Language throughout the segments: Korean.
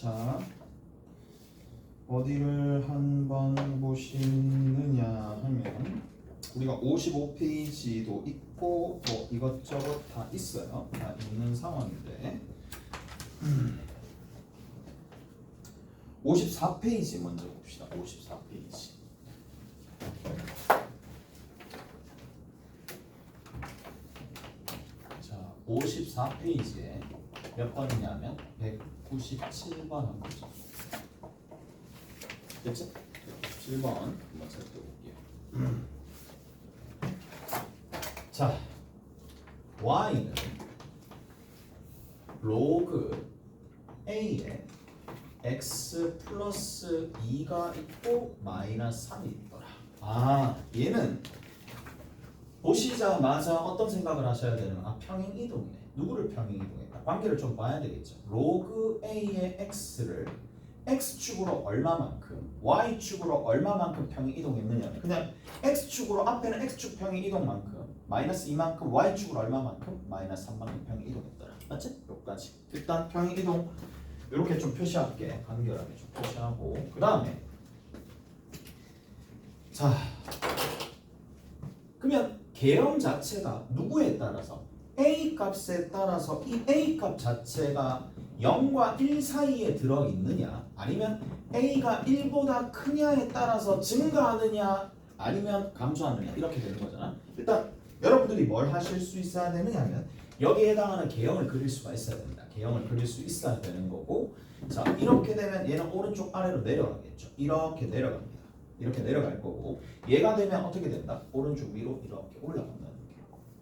자, 어디를 한번 보시느냐 하면 우리가 55페이지도 있고 또 이것저것 다 있어요. 다 있는 상황인데 54페이지 먼저 봅시다. 54페이지. 자, 54페이지에 몇 번이냐면 197번 한 거죠. 됐지? 197번 한번 살펴볼게요. 자, y는 로그 a에 x 플러스 2가 있고 마이너스 3이 있더라. 아, 얘는 보시자마자 어떤 생각을 하셔야 되는 평행 이동이네. 누구를 평행 이동했다? 관계를 좀 봐야 되겠죠. 로그 a의 x를 x축으로 얼마만큼, y축으로 얼마만큼 평행 이동했느냐. 그냥 x축으로 앞에는 x축 평행 이동만큼, 마이너스 2만큼, y축으로 얼마만큼, 마이너스 3만큼 평행 이동했더라. 맞지? 여기까지. 일단 평행 이동 이렇게 좀 표시할게. 간결하게 좀 표시하고 그 다음에 자, 그러면 계형 자체가 누구에 따라서 a 값에 따라서 이 a 값 자체가 0과 1 사이에 들어있느냐 아니면 a가 1보다 크냐에 따라서 증가하느냐 아니면 감소하느냐 이렇게 되는 거잖아. 일단 여러분들이 뭘 하실 수 있어야 되느냐 하면 여기에 해당하는 계형을 그릴 수가 있어야 됩니다. 계형을 그릴 수 있어야 되는 거고, 자, 이렇게 되면 얘는 오른쪽 아래로 내려가겠죠. 이렇게 내려갑니다. 이렇게 내려갈 거고, 얘가 되면 어떻게 된다? 오른쪽 위로 이렇게 올라간다는 거예요.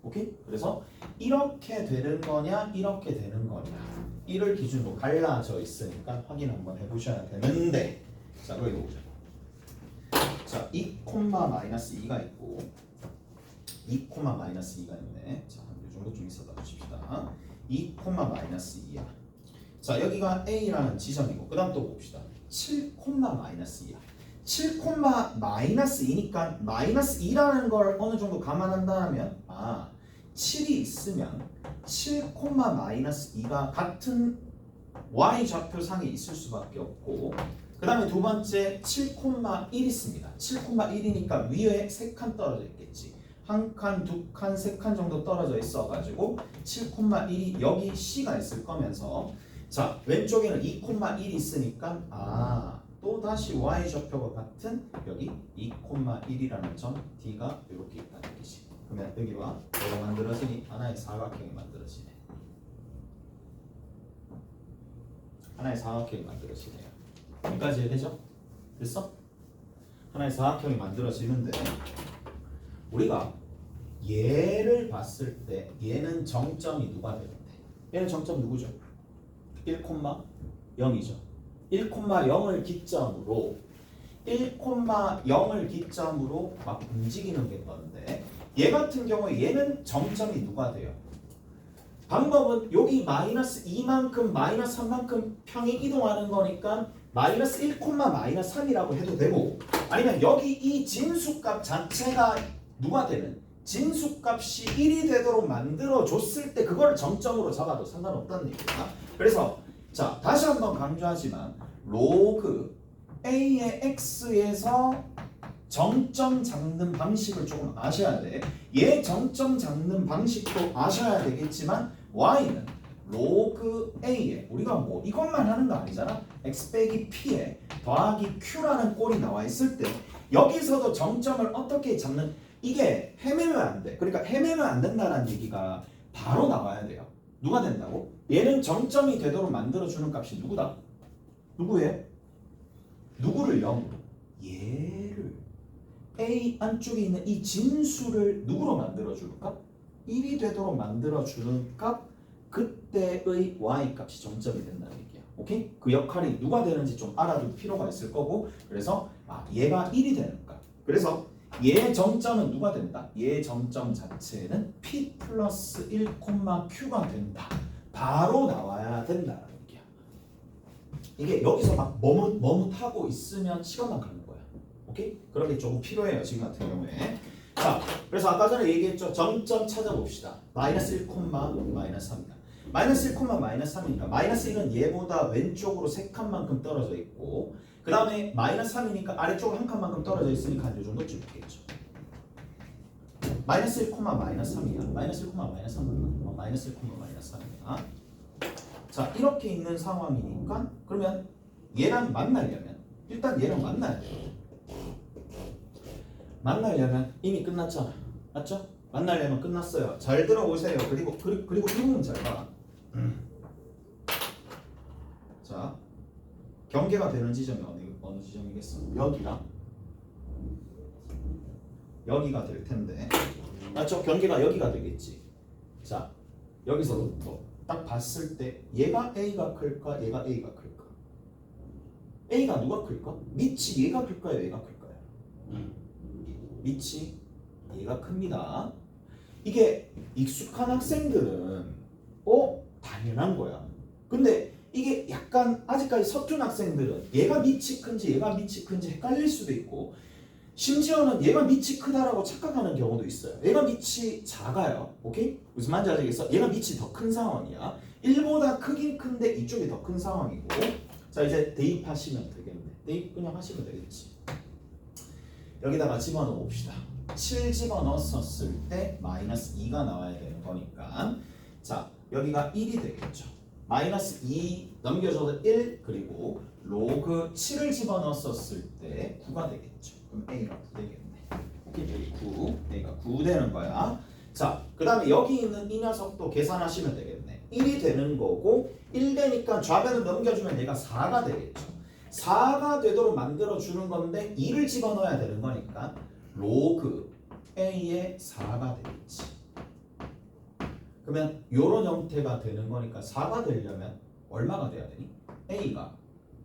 오케이? 그래서 이렇게 되는 거냐 이렇게 되는 거냐 이를 기준으로 갈라져 있으니까 확인 한번 해보셔야 되는데, 자, 여기 보자. 자, 2, 마이너스 2가 있고 2, 마이너스 2가 있네. 자, 이 정도 좀 있어다 보십시다. 2, 마이너스 2야. 자, 여기가 A라는 지점이고 그 다음 또 봅시다. 7, 마이너스 2야. 7, 마이너스 2니까 마이너스 2라는 걸 어느 정도 감안한다면 7이 있으면 7, 마이너스 2가 같은 Y좌표상에 있을 수밖에 없고, 그 다음에 두 번째 7,1 있습니다. 7,1이니까 위에 3칸 떨어져 있겠지. 한 칸, 두 칸, 세 칸 정도 떨어져 있어가지고 7,1이 여기 C가 있을 거면서, 자, 왼쪽에는 2,1이 있으니까 또 다시 Y좌표가 같은 여기 2,1이라는 점 D가 이렇게 있다는 얘기지. 그러면 여기와 뭐가 만들어지니? 하나의 사각형이 만들어지네. 하나의 사각형이 만들어지네요. 여기까지 되죠? 됐어? 하나의 사각형이 만들어지는데 우리가 얘를 봤을 때 얘는 정점이 누가 되는데? 얘는 정점 누구죠? 1,0이죠. 1,0을 기점으로 1,0을 기점으로 막 움직이는 게 건데, 얘 같은 경우에 얘는 정점이 누가 돼요? 방법은 여기 마이너스 2만큼 마이너스 3만큼 평행 이동하는 거니까 마이너스 1, 마이너스 3이라고 해도 되고, 아니면 여기 이 진수값 자체가 누가 되는, 진수값이 1이 되도록 만들어줬을 때 그걸 정점으로 잡아도 상관없다는 얘기야. 그래서 자, 다시 한번 강조하지만 로그 A의 X에서 정점 잡는 방식을 조금 아셔야 돼. 얘 정점 잡는 방식도 아셔야 되겠지만 Y는 로그 A에 우리가 뭐 이것만 하는 거 아니잖아. X 빼기 P에 더하기 Q라는 꼴이 나와 있을 때 여기서도 정점을 어떻게 잡는, 이게 헤매면 안 돼. 그러니까 헤매면 안 된다는 얘기가 바로 나와야 돼요. 누가 된다고? 얘는 정점이 되도록 만들어주는 값이 누구다? 누구예요? 누구를 0으로? 얘를 A 안쪽에 있는 이 진수를 누구로 만들어주는 값? 1이 되도록 만들어주는 값, 그때의 Y 값이 정점이 된다는 얘기야. 오케이? 그 역할이 누가 되는지 좀 알아둘 필요가 있을 거고, 그래서 얘가 1이 되는 값. 그래서 얘 정점은 누가 된다? 얘 정점 자체는 P 플러스 1, Q가 된다. 바로 나와야 된다는 얘기야. 이게 여기서 막 머뭇하고 있으면 시간만 가는 거야. 오케이? 그런 게 조금 필요해요, 지금 같은 경우에. 자, 그래서 아까 전에 얘기했죠. 정점 찾아봅시다. 마이너스 1, 마이너스 3이다. 마이너스 1, 마이너스 3이니까 마이너스 1은 얘보다 왼쪽으로 3칸만큼 떨어져 있고 그 다음에 마이너스 3이니까 아래쪽으로 한 칸만큼 떨어져 있으니까 한 요 정도 줄겠죠. 마이너스 1, 마이너스 3이야. 마이너스 1, 마이너스 3은 마이너스 1, 마이너스 3이야. 자 이렇게 있는 상황이니까 그러면 얘랑 만나려면 일단 얘랑 만나야 돼. 만나려면 이미 끝났잖아. 맞죠? 만나려면 끝났어요. 잘 들어보세요. 그리고 이 부분 잘 봐. 자 경계가 되는 지점이 어느 지점이겠어? 여기랑 여기가 될 텐데 맞죠? 경계가 여기가 되겠지. 자 여기서부터 딱 봤을 때 얘가 A가 클까? 얘가 A가 클까? A가 누가 클까? 밑이 얘가 클까요? 얘가 클까요? 밑이 얘가 큽니다. 이게 익숙한 학생들은 당연한 거야. 근데 이게 약간 아직까지 서툰 학생들은 얘가 밑이 큰지 얘가 밑이 큰지 헷갈릴 수도 있고 심지어는 얘가 밑이 크다라고 착각하는 경우도 있어요. 얘가 밑이 작아요. 오케이? 무슨 말인지 아시겠어? 얘가 밑이 더 큰 상황이야. 1보다 크긴 큰데 이쪽이 더 큰 상황이고 자 이제 대입하시면 되겠네. 대입 그냥 하시면 되겠지. 여기다가 집어넣어 봅시다. 7 집어넣었을 때 마이너스 2가 나와야 되는 거니까 자 여기가 1이 되겠죠. 마이너스 2 넘겨줘서 1 그리고 로그 7을 집어넣었을 때 9가 되겠죠. 그럼 A가 9 되겠네. 오케이 9 A가 9 되는 거야. 자 그 다음에 여기 있는 이 녀석도 계산하시면 되겠네. 1이 되는 거고 1 되니까 좌변을 넘겨주면 얘가 4가 되겠죠. 4가 되도록 만들어주는 건데 2를 집어넣어야 되는 거니까 로그 A의 4가 되겠지. 그러면 이런 형태가 되는 거니까 4가 되려면 얼마가 돼야 되니? A가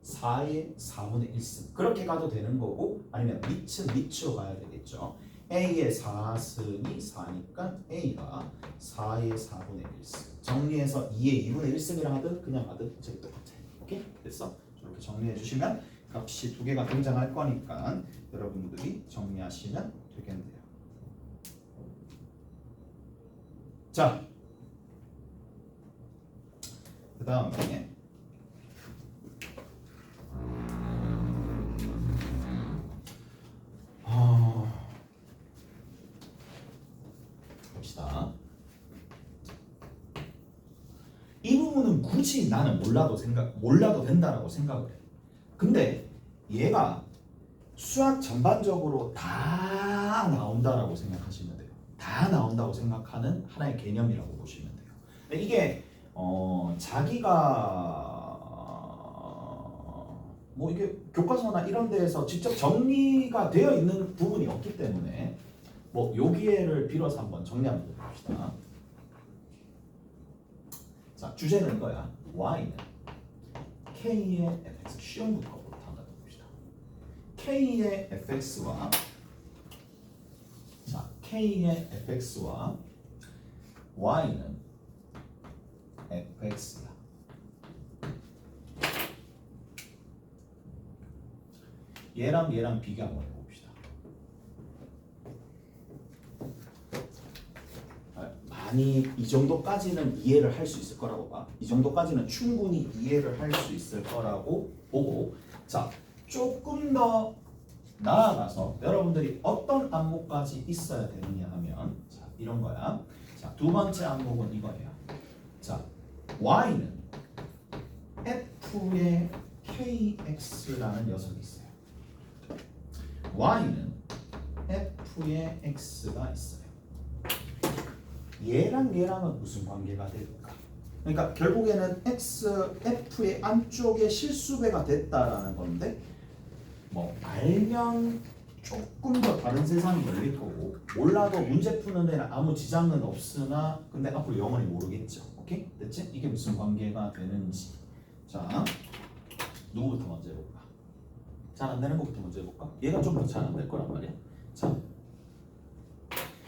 4의 4분의 1승 그렇게 가도 되는 거고 아니면 밑은 밑으로 가야 되겠죠. A의 4승이 4니까 A가 4의 4분의 1승 정리해서 2의 2분의 1승이라 하든 그냥 하든 어차피 똑같아. 오케이? 됐어? 이렇게 정리해 주시면 값이 두 개가 등장할 거니까 여러분들이 정리하시면 되겠네요. 자, 그 다음에 봅시다. 이 부분은 굳이 나는 몰라도 된다라고 생각을 해. 근데 얘가 수학 전반적으로 다 나온다라고 생각하시면 돼요. 다 나온다고 생각하는 하나의 개념이라고 보시면 돼요. 근데 이게 자기가 뭐 이게 교과서나 이런 데에서 직접 정리가 되어 있는 부분이 없기 때문에 뭐 여기에를 빌어서 한번 정리 한번 해봅시다. 자 주제는 이거야. y는 k의 fx 쉬운 것부터 한번 해봅시다. k의 fx와 자 k의 fx와 y는 fx야. 얘랑 비교 한번 해봅시다. 많이 이 정도까지는 이해를 할 수 있을 거라고 봐. 이 정도까지는 충분히 이해를 할 수 있을 거라고 보고 자 조금 더 나아가서 여러분들이 어떤 안목까지 있어야 되느냐 하면 자 이런 거야. 자 두 번째 안목은 이거예요. 자 y는 f의 kx라는 녀석이 있어요. y는 f의 x가 있어요. 얘랑은 무슨 관계가 될까? 그러니까 결국에는 f의 안쪽에 실수배가 됐다라는 건데 뭐 알면 조금 더 다른 세상이 열릴 거고 몰라도 문제 푸는 데는 아무 지장은 없으나 근데 앞으로 영원히 모르겠죠. 오케이? 됐지? 이게 무슨 관계가 되는지 자 누구부터 먼저 해볼까? 잘 안 되는 것부터 먼저 해볼까? 얘가 좀 더 잘 안 될 거란 말이야. 자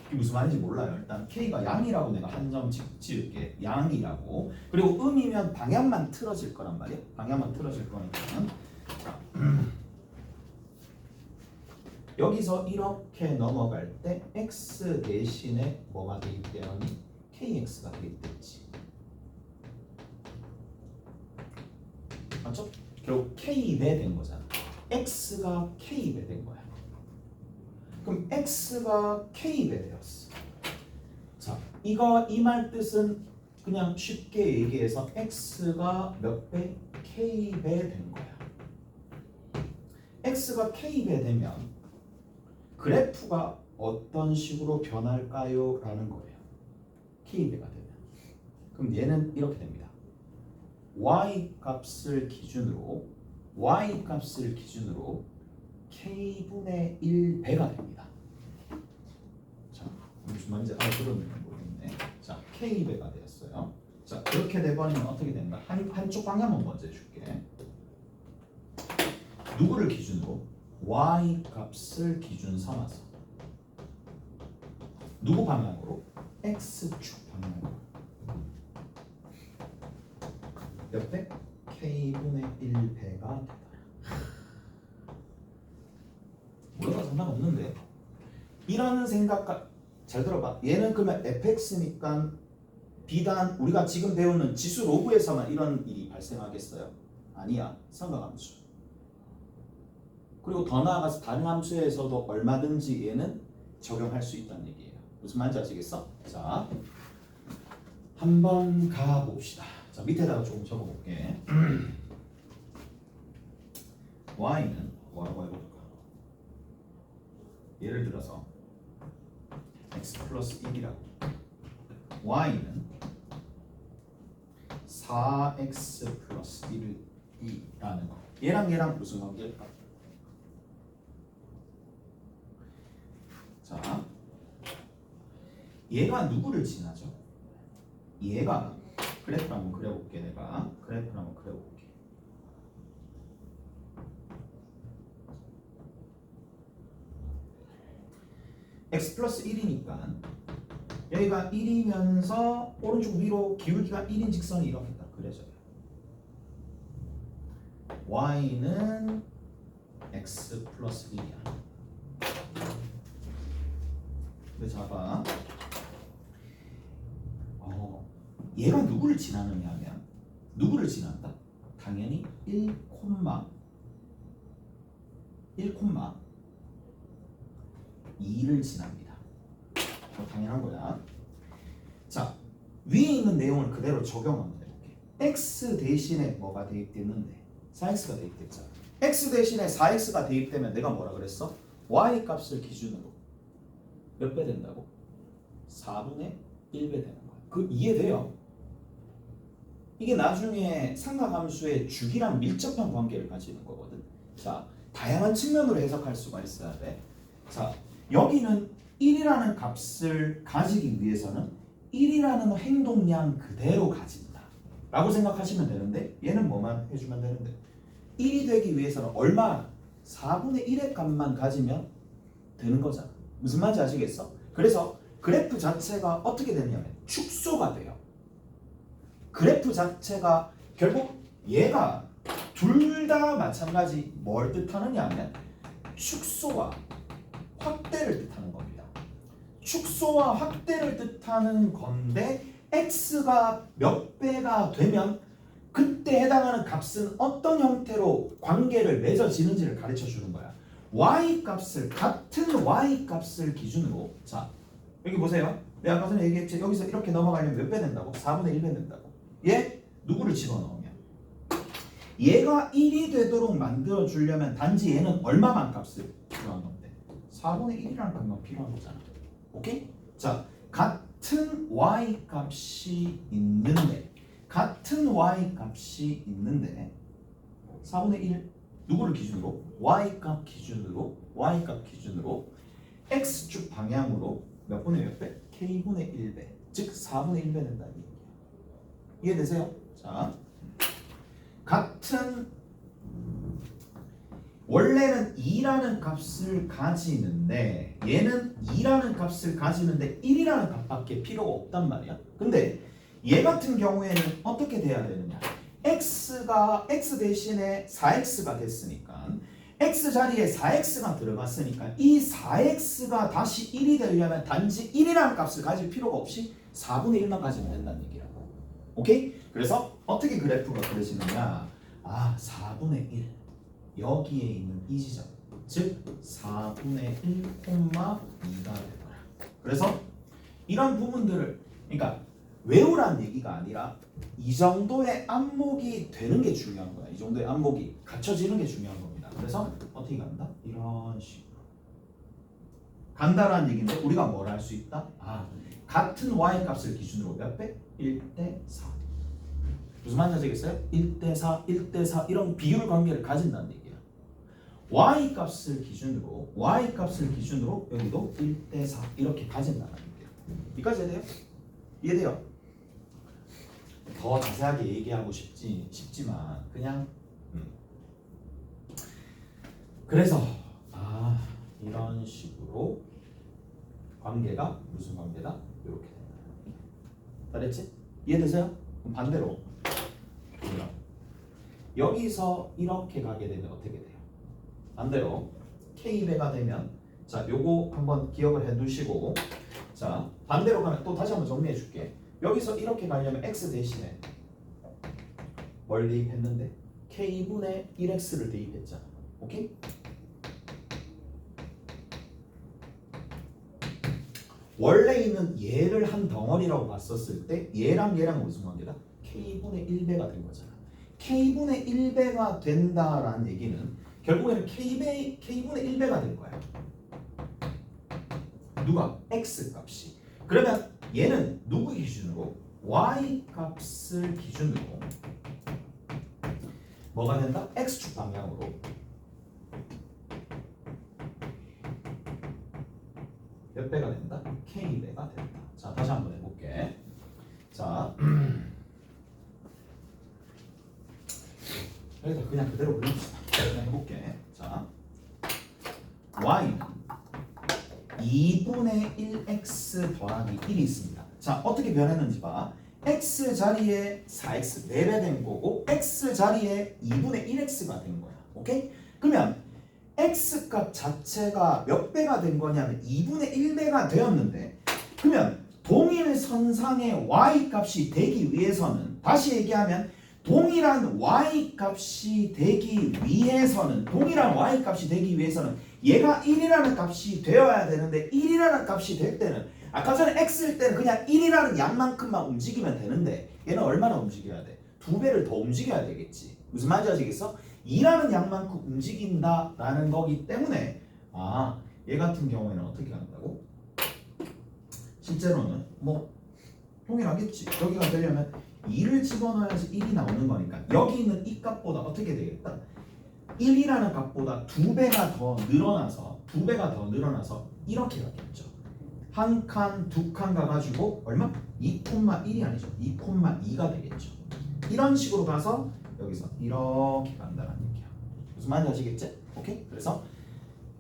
이게 무슨 말인지 몰라요. 일단 K가 양이라고 내가 한 점 지을게. 양이라고. 그리고 음이면 방향만 틀어질 거란 말이야. 방향만 틀어질 거니까. 자, 여기서 이렇게 넘어갈 때 X 대신에 뭐가 대입되니? KX가 대입되지. 맞죠? 결국 K배 된 거잖아. X가 K배 된 거야. 그럼 X가 K배 되었어. 자, 이 말 뜻은 그냥 쉽게 얘기해서 X가 몇 배? K배 된 거야. X가 K배 되면 그래프가 어떤 식으로 변할까요? 라는 거예요. K배가 되면. 그럼 얘는 이렇게 됩니다. Y 값을 기준으로 K분의 1배가 됩니다. 자, 무슨 말인지 알아들었는지 모르겠네. 자, K배가 되었어요. 자, 그렇게 돼버리면 어떻게 된다? 한쪽 방향만 먼저 해줄게. 누구를 기준으로? Y 값을 기준 삼아서. 누구 방향으로? X축 방향으로. 몇 배? K분의 1배가 되다. 몰라도 상관없는데 이런 생각 잘 들어봐. 얘는 그러면 fx니까 비단 우리가 지금 배우는 지수 로그에서만 이런 일이 발생하겠어요? 아니야. 삼각함수. 그리고 더 나아가서 다른 함수에서도 얼마든지 얘는 적용할 수 있다는 얘기예요. 무슨 말인지 아시겠어? 자, 한번 가봅시다. 자, 밑에다가 조금 적어볼게. y는 뭐라고 해볼까? 예를 들어서 x 플러스 1이라고. y는 4x 플러스 1이라는 거. 얘랑 무슨 관계일까? 자, 얘가 누구를 지나죠? 얘가 그래프를 한번 그려볼게. 내가 그래프를 한번 그려볼게. x 플러스 1이니까 여기가 1이면서 오른쪽 위로 기울기가 1인 직선이 이렇게 딱 그려져요. y는 x 플러스 1이야. 근데 봐봐. 얘가 누구를 지나느냐 하면 누구를 지난다? 당연히 1,2를 지납니다. 당연한 거야. 자, 위에 있는 내용을 그대로 적용 한번 해볼게. x 대신에 뭐가 대입됐는데? 4x가 대입됐잖아. x 대신에 4x가 대입되면 내가 뭐라 그랬어? y 값을 기준으로 몇 배 된다고? 4분의 1배 되는 거야. 그 이해돼요? 이게 나중에 삼각함수의 주기랑 밀접한 관계를 가지는 거거든. 자, 다양한 측면으로 해석할 수가 있어야 돼. 자, 여기는 1이라는 값을 가지기 위해서는 1이라는 행동량 그대로 가진다 라고 생각하시면 되는데 얘는 뭐만 해주면 되는데 1이 되기 위해서는 얼마? 4분의 1의 값만 가지면 되는 거잖아. 무슨 말인지 아시겠어? 그래서 그래프 자체가 어떻게 되냐면 축소가 돼요. 그래프 자체가 결국 얘가 둘 다 마찬가지 뭘 뜻하느냐 하면 축소와 확대를 뜻하는 겁니다. 축소와 확대를 뜻하는 건데 x가 몇 배가 되면 그때 해당하는 값은 어떤 형태로 관계를 맺어지는지를 가르쳐 주는 거야. y 값을 같은 y 값을 기준으로 자 여기 보세요. 내가 아까 전에 얘기했지. 여기서 이렇게 넘어가려면 몇 배 된다고? 4분의 1배 된다고. 얘 누구를 집어넣으면 얘가 1이 되도록 만들어 주려면 단지 얘는 얼마만 값을 필요한 건데 4분의 1이라는 값만 필요한 거잖아. 오케이? 자, 같은 y 값이 있는데 4분의 1 누구를 기준으로? y 값 기준으로 x축 방향으로 몇 분의 몇 배? k분의 1배 즉 4분의 1배 된다는 얘기예요. 이해되세요? 자, 같은 원래는 2라는 값을 가지는데 얘는 2라는 값을 가지는데 1이라는 값밖에 필요가 없단 말이야. 근데 얘 같은 경우에는 어떻게 돼야 되느냐? x가 x 대신에 4x가 됐으니까 x 자리에 4x가 들어갔으니까 이 4x가 다시 1이 되려면 단지 1이라는 값을 가질 필요가 없이 4분의 1만 가지면 된다는 얘기라고. 오케이? 그래서 어떻게 그래프가 그려지느냐? 아 4분의 1 여기에 있는 이 지점 즉 4분의 1, 2가 되더라. 그래서 이런 부분들을 그러니까 외우란 얘기가 아니라 이 정도의 안목이 되는 게 중요한 거야. 이 정도의 안목이 갖춰지는 게 중요한 겁니다. 그래서 어떻게 간다? 이런 식으로 간다라는 얘기인데 우리가 뭘 할 수 있다? 아 같은 y 값을 기준으로 몇 배? 1대 4. 무슨 말인지 아시겠어요? 1대 4, 1대 4 이런 비율 관계를 가진다는 얘기야. y 값을 기준으로 여기도 1대 4 이렇게 가진다는 얘기야. 여기까지 해야 돼요? 이해돼요? 더 자세하게 얘기하고 싶지만 그냥 그래서 이런 식으로 관계가 무슨 관계다? 이렇게 된다. 알겠지? 이해되세요? 그럼 반대로 여기서 이렇게 가게 되면 어떻게 돼요? 반대로 K배가 되면 자 요거 한번 기억을 해 두시고 자 반대로 가면 또 다시 한번 정리해 줄게. 여기서 이렇게 가려면 X 대신에 뭘 대입했는데? K분의 1X를 대입했잖아. 오케이? 원래 있는 얘를 한 덩어리라고 봤었을 때 얘랑 무슨 관계다? K분의 1배가 된 거잖아. K분의 1배가 된다라는 얘기는 결국에는 K분의 1배가 된 거야. 누가? X 값이. 그러면 얘는 누구 기준으로? Y 값을 기준으로 뭐가 된다? X축 방향으로 몇 배가 된다? K배가 된다. 자, 다시 한번 해볼게. 자, 여기다 그냥 그대로 올려봅시다. 그냥 해볼게. 자, Y는 2분의 1x 더하기 1이 있습니다. 자, 어떻게 변했는지 봐. x 자리에 4x 4배 된 거고 x 자리에 2분의 1x가 된 거야. 오케이? 그러면 x 값 자체가 몇 배가 된 거냐면 2분의 1배가 되었는데 그러면 동일 선상의 y 값이 되기 위해서는 다시 얘기하면 동일한 y 값이 되기 위해서는 얘가 1이라는 값이 되어야 되는데 1이라는 값이 될 때는 아까 전에 x일 때는 그냥 1이라는 양만큼만 움직이면 되는데 얘는 얼마나 움직여야 돼? 2배를 더 움직여야 되겠지. 무슨 말인지 아시겠어? 2라는 양만큼 움직인다라는 거기 때문에 얘 같은 경우에는 어떻게 한다고? 실제로는 뭐 동일하겠지. 여기가 되려면 2를 집어넣어야지 1이 나오는 거니까 여기 있는 이 값보다 어떻게 되겠다? 1이라는 값보다 2배가 더 늘어나서 이렇게 가겠죠. 한 칸, 두 칸 가가지고 얼마? 2,1이 아니죠. 2,2가 되겠죠. 이런 식으로 가서 여기서 이렇게 간다는 얘기야. 무슨 말인지 아시겠지? 오케이? 그래서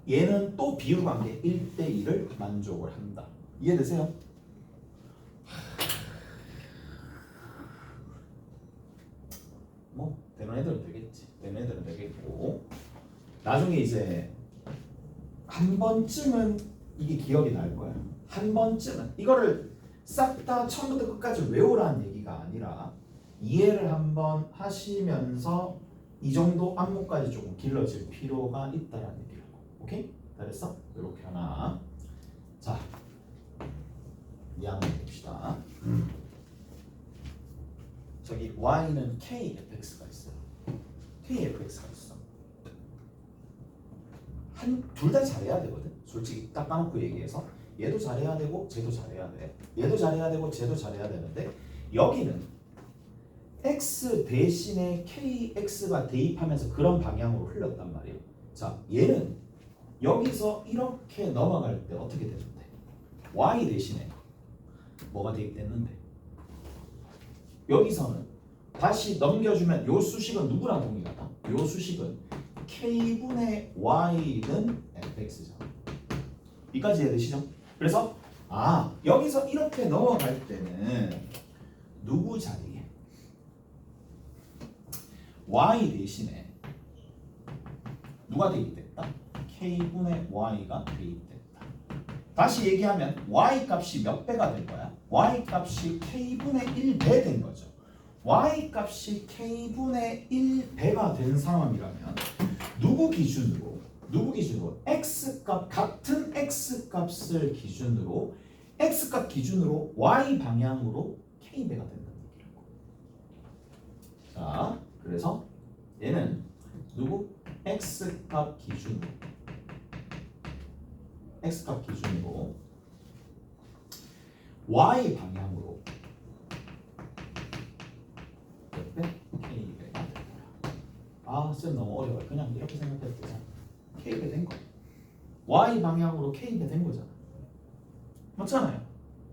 얘는 또 비율 관계 1대1을 만족을 한다. 이해되세요? 뭐 되는 애들은 되겠지. 되는 애들은 되겠고 나중에 이제 한 번쯤은 이게 기억이 날 거야. 한 번쯤은 이거를 싹 다 처음부터 끝까지 외우라는 얘기가 아니라 이해를 한번 하시면서 이 정도 안목까지 조금 길러질 필요가 있다라는 얘기라고. 오케이? 잘했어? 이렇게 하나. 자, 2학년 봅시다. 저기 y는 kfx가 있어요. kfx가 있어. 둘 다 잘해야 되거든. 솔직히 딱 까놓고 얘기해서 얘도 잘해야 되고 쟤도 잘해야 돼. 얘도 잘해야 되고 쟤도 잘해야 되는데 여기는 x 대신에 kx가 대입하면서 그런 방향으로 흘렀단 말이에요. 자, 얘는 여기서 이렇게 넘어갈 때 어떻게 되는데? y 대신에 뭐가 대입됐는데? 여기서는 다시 넘겨주면 요 수식은 누구랑 동일하다? 요 수식은 k분의 y는 fx잖아. 여기까지 이해되시죠? 그래서 여기서 이렇게 넘어갈 때는 누구 자리에? y 대신에 누가 대입됐다? k분의 y가 대입됐다. 다시 얘기하면 y 값이 몇 배가 된 거야? y 값이 k분의 1배 된 거죠. y 값이 k분의 1배가 된 상황이라면 누구 기준으로 x 값 같은 x 값을 기준으로 x 값 기준으로 y 방향으로 k배가 된다는 얘기라고. 자, 그래서 얘는 누구 x 값 기준으로 y 방향으로 k배가 된 거야. 아, 쌤 너무 어려워요. 그냥 이렇게 생각해도 되잖아. k배 된 거야. y 방향으로 k배 된 거잖아. 맞잖아요.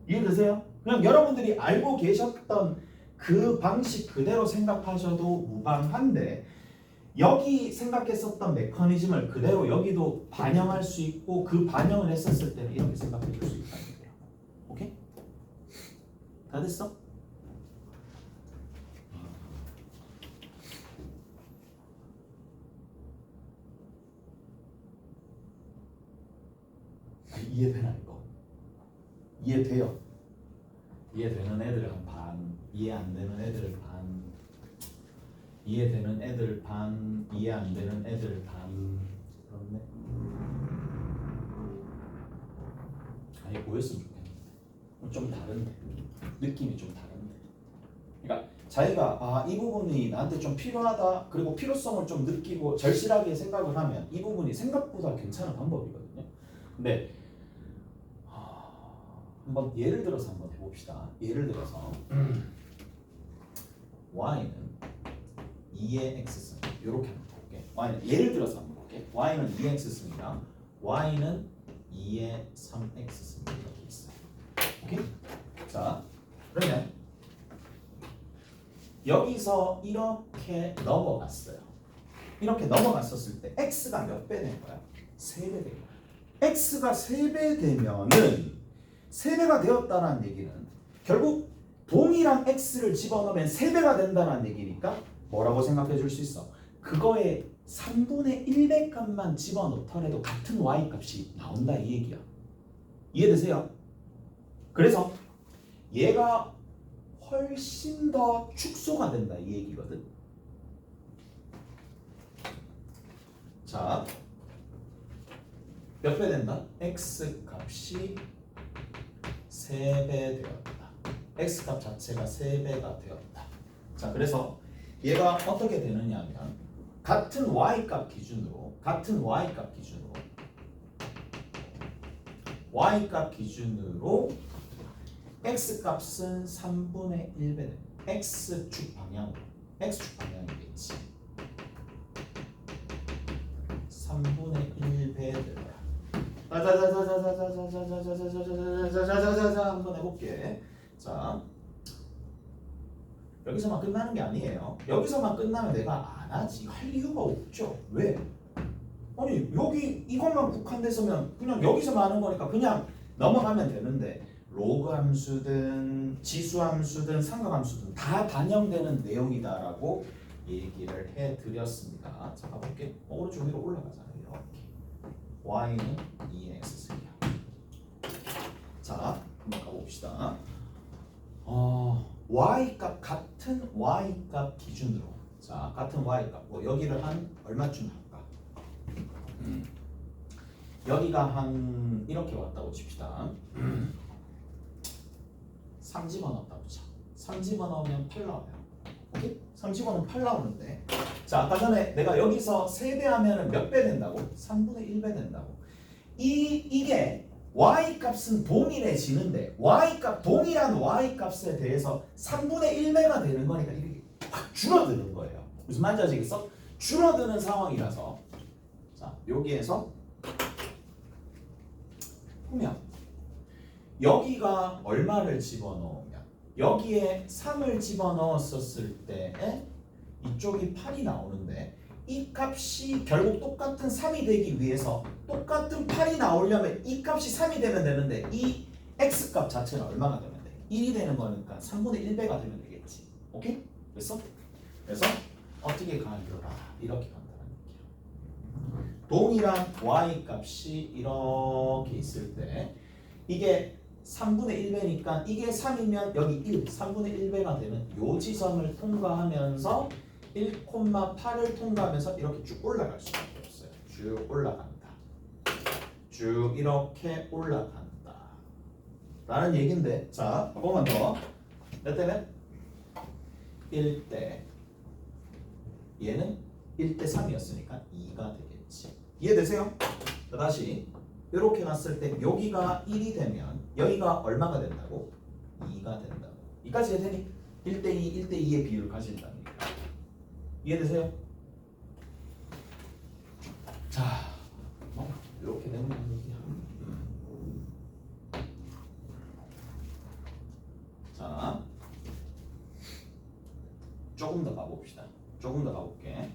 이해되세요? 그냥 여러분들이 알고 계셨던 그 방식 그대로 생각하셔도 무방한데 여기 생각했었던 메커니즘을 그대로 여기도 반영할 수 있고 그 반영을 했었을 때는 이렇게 생각해 줄 수 있다는 거예요. 오케이? 다 됐어? 이해되나 이거? 이해돼요? 이해되는 애들 한 반, 이해 안 되는 애들 반, 이해되는 애들 반, 이해 안 되는 애들 반. 그렇네. 아니 보였으면 좋겠는데 좀 다른데 느낌이 좀 다른데. 그러니까 자기가 이 부분이 나한테 좀 필요하다 그리고 필요성을 좀 느끼고 절실하게 생각을 하면 이 부분이 생각보다 괜찮은 방법이거든요. 근데 한번 예를 들어서 한번 해봅시다. 예를 들어서 y는 2의 x승 이렇게 한번 볼게. y는 예를 들어서 한번 볼게. y는 2의 x승이랑 y는 2의 3x승 이렇게 있어요. 오케이? 자, 그러면 여기서 이렇게 넘어갔어요. 이렇게 넘어갔었을 때 x가 몇 배 된 거야? 3배 된 거야. x가 3배 되면은 3배가 되었다는 얘기는 결국 동일한 x를 집어넣으면 3배가 된다는 얘기니까 뭐라고 생각해 줄 수 있어? 그거에 3분의 1배 값만 집어넣더라도 같은 y 값이 나온다 이 얘기야. 이해되세요? 그래서 얘가 훨씬 더 축소가 된다 이 얘기거든. 자, 몇 배 된다? x 값이 3배 되었다. x 값 자체가 3배가 되었다. 자, 그래서 얘가 어떻게 되느냐 하면 같은 y 값 기준으로 y 값 기준으로 x 값은 3분의 1배 됩니다. x축 방향이겠지. 3분의 1배 되더라. 자자자자자자자자자자자자자자자자자자 한번 해볼게. 자, 여기서만 끝나는 게 아니에요. 여기서만 끝나면 내가 안 하지 할 이유가 없죠. 왜? 아니 여기 이것만 국한돼서면 그냥 여기서만 하는 거니까 그냥 넘어가면 되는데 로그 함수든 지수 함수든 삼각 함수든 다 반영되는 내용이다라고 얘기를 해드렸습니다. 자, 가볼게. 오른쪽 위로 올라가잖아요. 이렇게 y는 2x승이야. 자, 한번 가봅시다. y값 같은 y값 기준으로 자 같은 y값 뭐 여기를 한 얼마쯤 할까? 여기가 한 이렇게 왔다고 칩시다. 3 집어넣었다고 쳐. 3 집어넣으면 8 나와요. 오케이? 3 집어넣으면 8 나오는데 자 아까 전에 내가 여기서 3배 하면 몇 배 된다고? 3분의 1배 된다고. 이게 y값은 동일해지는데 y값 동일한 y값에 대해서 3분의 1배가 되는 거니까 이게 확 줄어드는 거예요. 무슨 말인지 아시겠어? 줄어드는 상황이라서 자 여기에서 보면 여기가 얼마를 집어넣으면 여기에 3을 집어넣었을 때 이쪽이 8이 나오는데 이 값이 결국 똑같은 3이 되기 위해서 똑같은 8이 나오려면 이 값이 3이 되면 되는데 이 x값 자체는 얼마가 되면 돼? 1이 되는 거니까 3분의 1배가 되면 되겠지. 오케이? 됐어? 그래서 어떻게 가느라 이렇게 간다는 얘기야. 동일한 y 값이 이렇게 있을 때 이게 3분의 1배니까 이게 3이면 여기 1, 3분의 1배가 되는 요 지점을 통과하면서 1,8을 통과하면서 이렇게 쭉 올라갈 수밖에 없어요. 쭉 올라간다. 쭉 이렇게 올라간다. 라는 얘기인데, 자, 한 번만 더. 몇 대면? 1대. 얘는 1대 3이었으니까 2가 되겠지. 이해되세요? 자, 다시 이렇게 놨을 때 여기가 1이 되면 여기가 얼마가 된다고? 2가 된다고. 이까지 해되니? 1대 2, 1대 2의 비율을 가진다는 얘기야. 이해되세요? 자, 이렇게 되는 얘기야. 자, 조금 더 가봅시다. 조금 더 가볼게.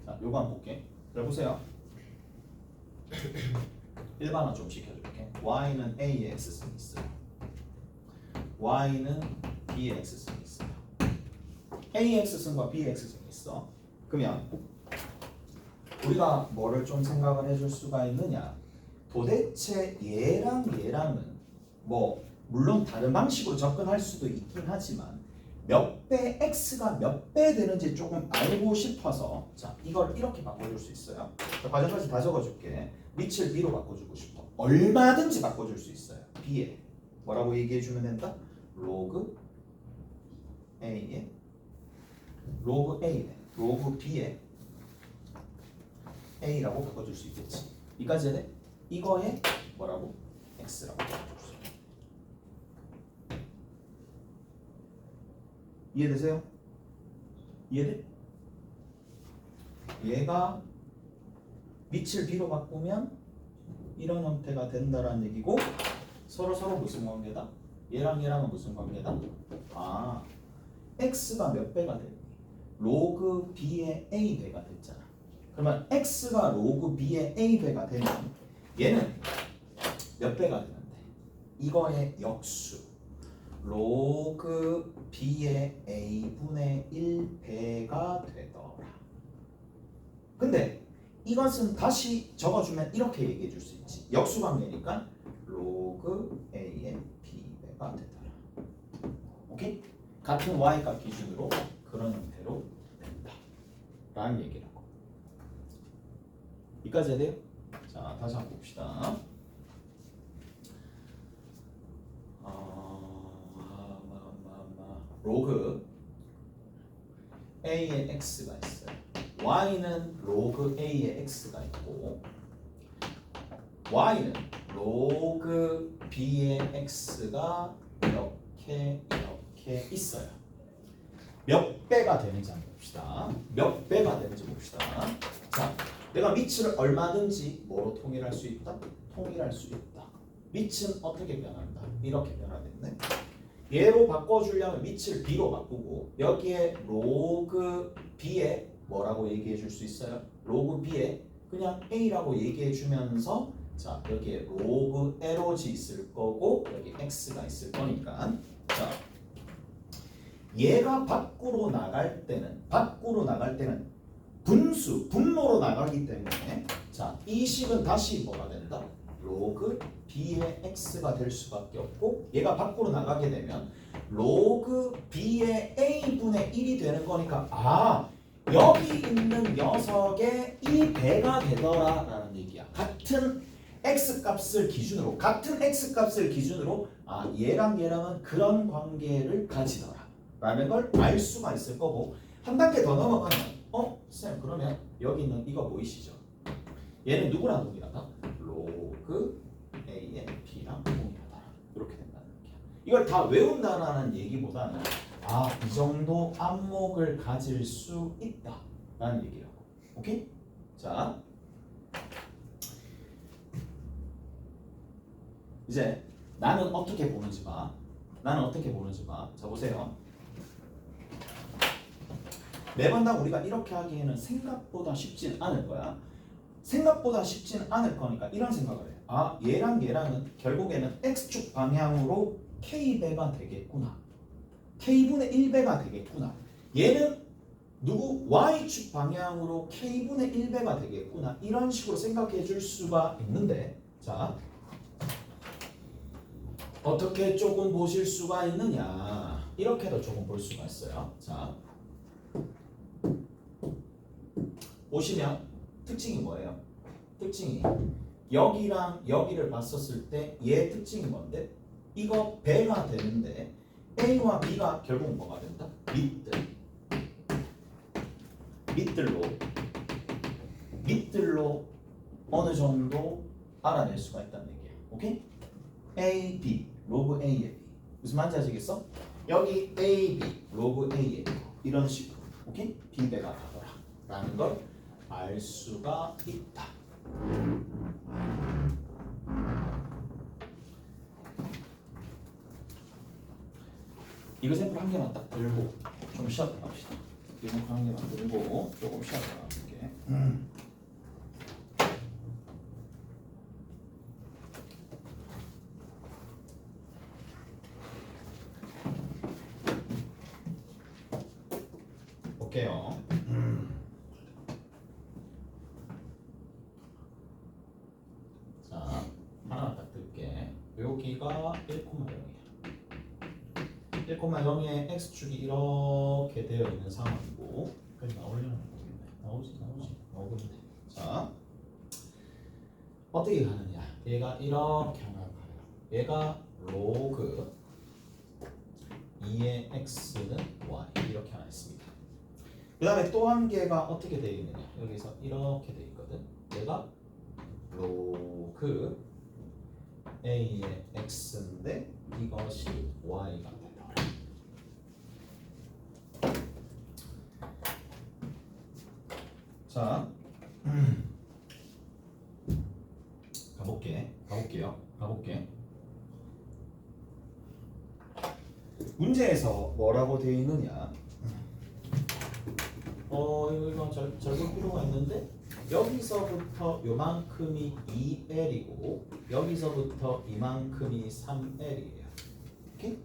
자, 요거 한번 볼게. 잘 보세요. 일반화 좀 시켜줄게. y는 a의 x승이 있어요. y는 b의 x승이 있어요. a의 x승과 b의 x승이 있어. 그러면 우리가 뭐를 좀 생각을 해줄 수가 있느냐? 도대체 얘랑은 뭐 물론 다른 방식으로 접근할 수도 있긴 하지만 몇 배 x가 몇 배 되는지 조금 알고 싶어서 자 이걸 이렇게 바꿔줄 수 있어요. 자, 과정까지 다 적어줄게. 밑을 b로 바꿔주고 싶어. 얼마든지 바꿔줄 수 있어요. b에 뭐라고 얘기해주면 된다? 로그 a에 로그 a에 로그 b에 a라고 바꿔줄 수 있겠지. 이까지 해야 돼? 이거에 뭐라고? x라고 바꿔줄 수 있어. 이해되세요? 이해돼? 얘가 밑을 b로 바꾸면 이런 형태가 된다라는 얘기고 서로 무슨 관계다? 얘랑은 무슨 관계다? 아, x가 몇 배가 되니? 로그 b의 a 배가 됐잖아. 그러면 x가 로그 b의 a 배가 되면 얘는 몇 배가 되는데? 이거의 역수 로그 b의 a분의 1배가 되더라. 근데 이것은 다시 적어주면 이렇게 얘기해 줄 수 있지. 역수관계니까 로그 a의 b배가 되더라. 오케이? 같은 y값 기준으로 그런 형태로 된다 라는 얘기라고. 이까지 해야 돼요? 자, 다시 한번 봅시다. 로그 a의 x가 있어요. y는 로그 a의 x가 있고 y는 로그 b의 x가 이렇게 있어요. 몇 배가 되는지 한번 봅시다. 몇 배가 되는지 봅시다. 자, 내가 밑을 얼마든지 뭐로 통일할 수 있다? 통일할 수 있다. 밑은 어떻게 변한다? 이렇게 변화됐네. 얘로 바꿔주려면 밑을 b로 바꾸고 여기에 로그 b에 뭐라고 얘기해 줄 수 있어요? 로그 b에 그냥 a라고 얘기해 주면서 자 여기에 로그 에로지 있을 거고 여기 x가 있을 거니까 자 얘가 밖으로 나갈 때는 분모로 나가기 때문에 자 이 식은 다시 뭐가 된다? 로그 b의 x가 될 수밖에 없고 얘가 밖으로 나가게 되면 로그 b의 a분의 1이 되는 거니까 아 여기 있는 녀석의 이 배가 되더라 라는 얘기야. 같은 x값을 기준으로 아 얘랑은 그런 관계를 가지더라 라는 걸 알 수가 있을 거고 한 단계 더 넘어가면 쌤 그러면 여기 있는 이거 보이시죠? 얘는 누구랑 동일하다? 로그 a의 b랑 동일하다. 이렇게 된다는 얘기야. 이걸 다 외운다라는 얘기보다는 아, 이 정도 안목을 가질 수 있다 라는 얘기라고. 오케이? 자 이제 나는 어떻게 보는지 봐. 자 보세요. 매번 다 우리가 이렇게 하기에는 생각보다 쉽진 않을 거야. 생각보다 쉽진 않을 거니까 이런 생각을 해. 아 얘랑 얘랑은 결국에는 x축 방향으로 k배가 되겠구나. k분의 1배가 되겠구나. 얘는 누구 y축 방향으로 k분의 1배가 되겠구나. 이런 식으로 생각해 줄 수가 있는데 자 어떻게 조금 보실 수가 있느냐. 이렇게도 조금 볼 수가 있어요. 자 보시면 특징이 뭐예요? 특징이 여기랑 여기를 봤었을 때 얘 특징이 뭔데? 이거 배가 되는데 A와 B가 결국 뭐가 된다? 밑들로 어느 정도 알아낼 수가 있다는 얘기야. 오케이? A, B, 로그 A의 B. 무슨 말인지 아시겠어? 여기 A, B, 로그 A의 B. 이런 식으로. 오케이? B배가 가더라. 라는 걸 알 수가 있다. 이거 샘플 한 개만 딱 들고 좀 쉬었다 갑시다. 이거 샘플 한 개만 들고 조금 쉬었다 갈게. 볼게요. 자, 하나만 딱 들게. 여기가 1,0이야. 1,0에 x축이 이렇게 되어 있는 상황이고, 그래서 나오려나 모르겠네. 나오겠네. 자, 어떻게 가느냐? 얘가 이렇게 하나 가요. 얘가 로그 2의 x는 y 이렇게 하나 있습니다. 그 다음에 또 한 개가 어떻게 되어 있느냐? 여기서 이렇게 되어 있거든. 얘가 로그 a의 x인데 이것이 y가 되더라. 자, 가볼게. 문제에서 뭐라고 되어 있느냐? 이거 잘 볼 필요가 있는데 여기서부터 요만큼이 2L이고 여기서부터 이만큼이 3L이에요. 오케이?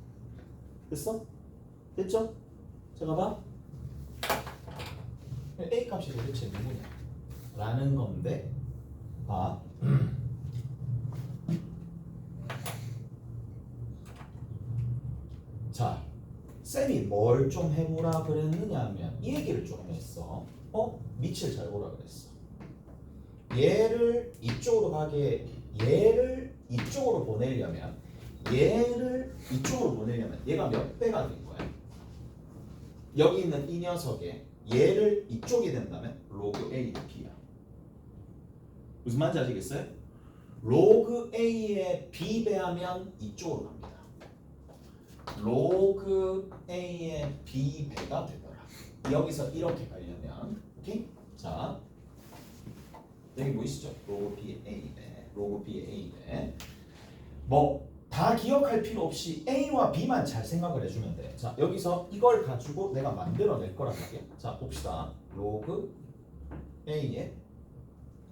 됐어? 됐죠? 자 봐봐. A 값이 도대체 누구냐? 라는 건데 봐. 자, 쌤이 뭘 좀 해보라 그랬느냐 하면 이 얘기를 좀 했어. 밑을 잘 보라 그랬어. 얘를 이쪽으로 가게, 얘를 이쪽으로 보내려면 얘를 이쪽으로 보내려면 얘가 몇 배가 된 거야? 여기 있는 이 녀석에 얘를 이쪽이 된다면 로그 A, B야. 무슨 말인지 아시겠어요? 로그 A에 B 배하면 이쪽으로 갑니다. 로그 A의 B배가 되더라. 여기서 이렇게 가려면 오케이? 자 여기 보이시죠? 로그 B의 A배, 로그 B의 A배. 뭐 다 기억할 필요 없이 A와 B만 잘 생각을 해주면 돼. 자 여기서 이걸 가지고 내가 만들어낼 거란 말이야. 자 봅시다. 로그 A에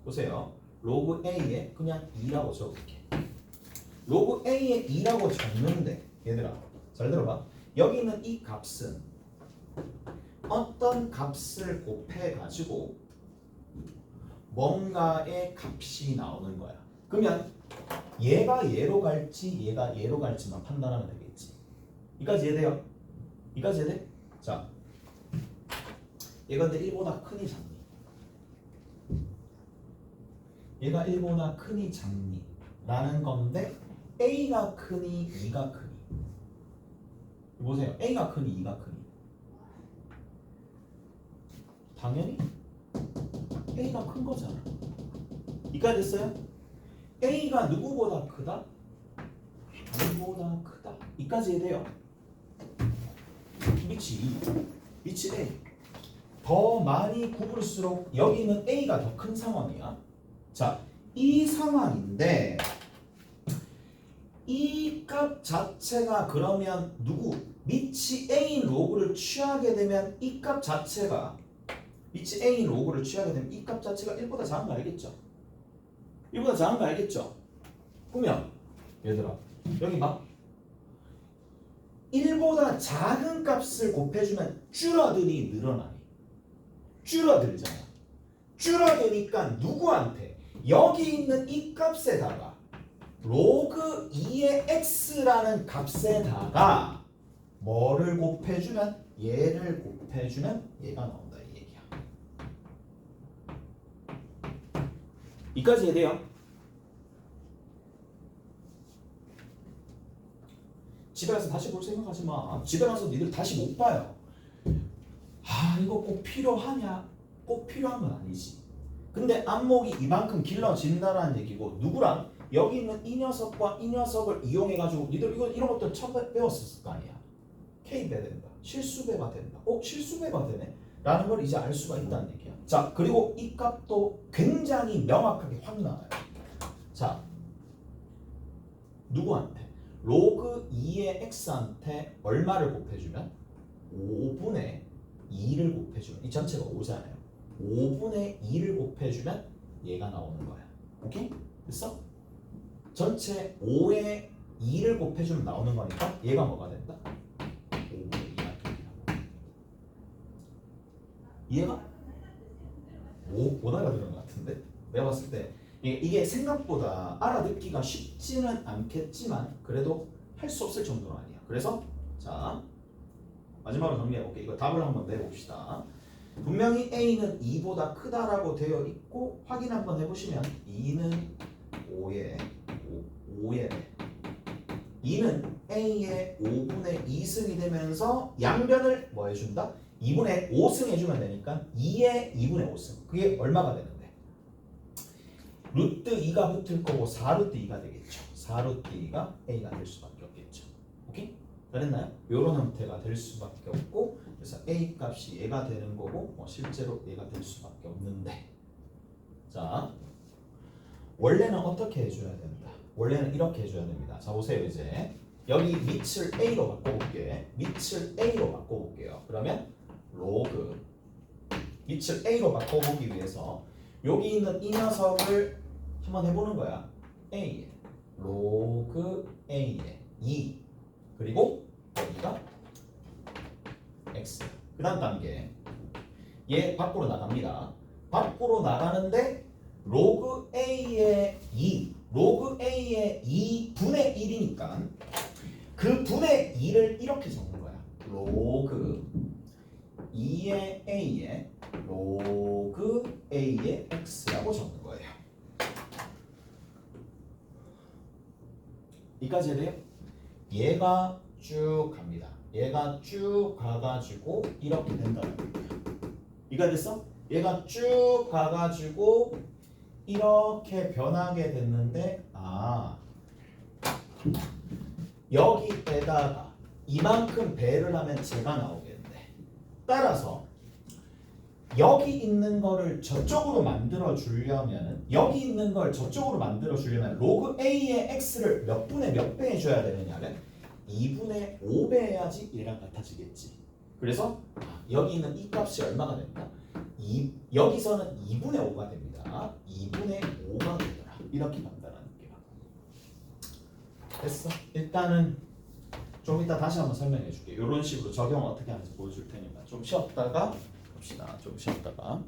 보세요. 로그 A에 그냥 2라고 적을게. 로그 A에 2라고 적는데 얘들아 잘 들어봐. 여기 있는 이 값은 어떤 값을 곱해가지고 뭔가의 값이 나오는 거야. 그러면 얘가 얘로 갈지 얘가 얘로 갈지만 판단하면 되겠지. 이까지 이해돼요? 이까지 이해돼? 자, 얘가 근데 1보다 크니 작니? 얘가 1보다 크니 작니? 라는 건데 A가 크니 2가 크니? 보세요. A가 크니 2가 크니? 당연히 A가 큰 거잖아. 이까지 됐어요? A가 누구보다 크다? B보다 크다. 이까지 해야 돼요. 밑이 A. 더 많이 굽을수록 여기는 A가 더 큰 상황이야. 자, 이 상황인데 이 값 자체가 그러면 누구? 밑이 A인 로그를 취하게 되면 이 값 자체가 밑이 A인 로그를 취하게 되면 이 값 자체가 1보다 작은 거 알겠죠? 1보다 작은 거 알겠죠? 그러면 얘들아 여기 봐 1보다 작은 값을 곱해주면 줄어드니 늘어나니? 줄어들잖아. 줄어드니까 누구한테? 여기 있는 이 값에다가 로그 2의 x라는 값에다가 뭐를 곱해주면? 얘를 곱해주면 얘가 나온다 이 얘기야. 이까지 이해돼요? 집에 가서 다시 볼 생각하지 마. 집에 가서 니들 다시 못 봐요. 아 이거 꼭 필요하냐? 꼭 필요한 건 아니지. 근데 안목이 이만큼 길러진다라는 얘기고 누구랑? 여기 있는 이 녀석과 이 녀석을 이용해가지고 니들 이런 것들 처음 배웠을 거 아니야. K배가 된다. 실수배가 된다. 실수배가 되네. 라는 걸 이제 알 수가 있다는 얘기야. 자 그리고 이 값도 굉장히 명확하게 확 나와요. 자 누구한테? 로그 2의 x한테 얼마를 곱해주면? 5분의 2를 곱해주면 이 전체가 5잖아요. 5분의 2를 곱해주면 얘가 나오는 거야. 오케이? 됐어? 전체 5의 2를 곱해주면 나오는 거니까 얘가 뭐가 된다? 5분의 2가 된다고. 이해가? 오나가 되는 것 같은데? 내가 봤을 때 이게 생각보다 알아듣기가 쉽지는 않겠지만 그래도 할 수 없을 정도는 아니야. 그래서 자 마지막으로 정리해볼게. 이거 답을 한번 내봅시다. 분명히 A는 2보다 크다라고 되어 있고 확인 한번 해보시면 2는 5의 2는 A의 5분의 2승이 되면서 양변을 뭐 해준다? 2분의 5승 해주면 되니까 2의 2분의 5승. 그게 얼마가 되는데? 루트 2가 붙을 거고 4루트 2가 되겠죠. 4루트 2가 A가 될 수밖에 없겠죠. 오케이? 그랬나요? 이런 형태가 될 수밖에 없고 그래서 A 값이 얘가 되는 거고 실제로 얘가 될 수밖에 없는데 자 원래는 어떻게 해줘야 된다? 원래는 이렇게 해줘야 됩니다. 자 보세요 이제 여기 밑을 A로 바꿔볼게. 밑을 A로 바꿔볼게요. 그러면 로그 밑을 A로 바꿔보기 위해서 여기 있는 이 녀석을 한번 해보는 거야. A 로그 A의 2 그리고 여기가 X 그 다음 단계 얘 밖으로 나갑니다. 밖으로 나가는데 로그 A의 2 로그 A의 2분의 1이니까 그 분의 2를 이렇게 적는 거야. 로그 2의 A의 로그 A의 X라고 적는 거예요. 여기까지 해야 돼요? 얘가 쭉 갑니다. 얘가 쭉 가가지고 이렇게 된다는 거예요. 이해가 됐어? 얘가 쭉 가가지고 이렇게 변하게 됐는데 여기에다가 이만큼 배를 하면 제가 나오겠네. 따라서 여기 있는 거를 저쪽으로 만들어 주려면 여기 있는 걸 저쪽으로 만들어 주려면 로그 A의 X를 몇 분의 몇 배 해줘야 되느냐면 2분의 5배 해야지 얘랑 같아지겠지. 그래서 여기 있는 이 값이 얼마가 된다? 여기서는 2분의 5가 됩니다. 2분의 5가 되더라. 이렇게 간다는 게요. 됐어? 일단은 좀 이따 다시 한번 설명해 줄게. 이런 식으로 적용 어떻게 하는지 보여줄 테니까 좀 쉬었다가 봅시다. 좀 쉬었다가.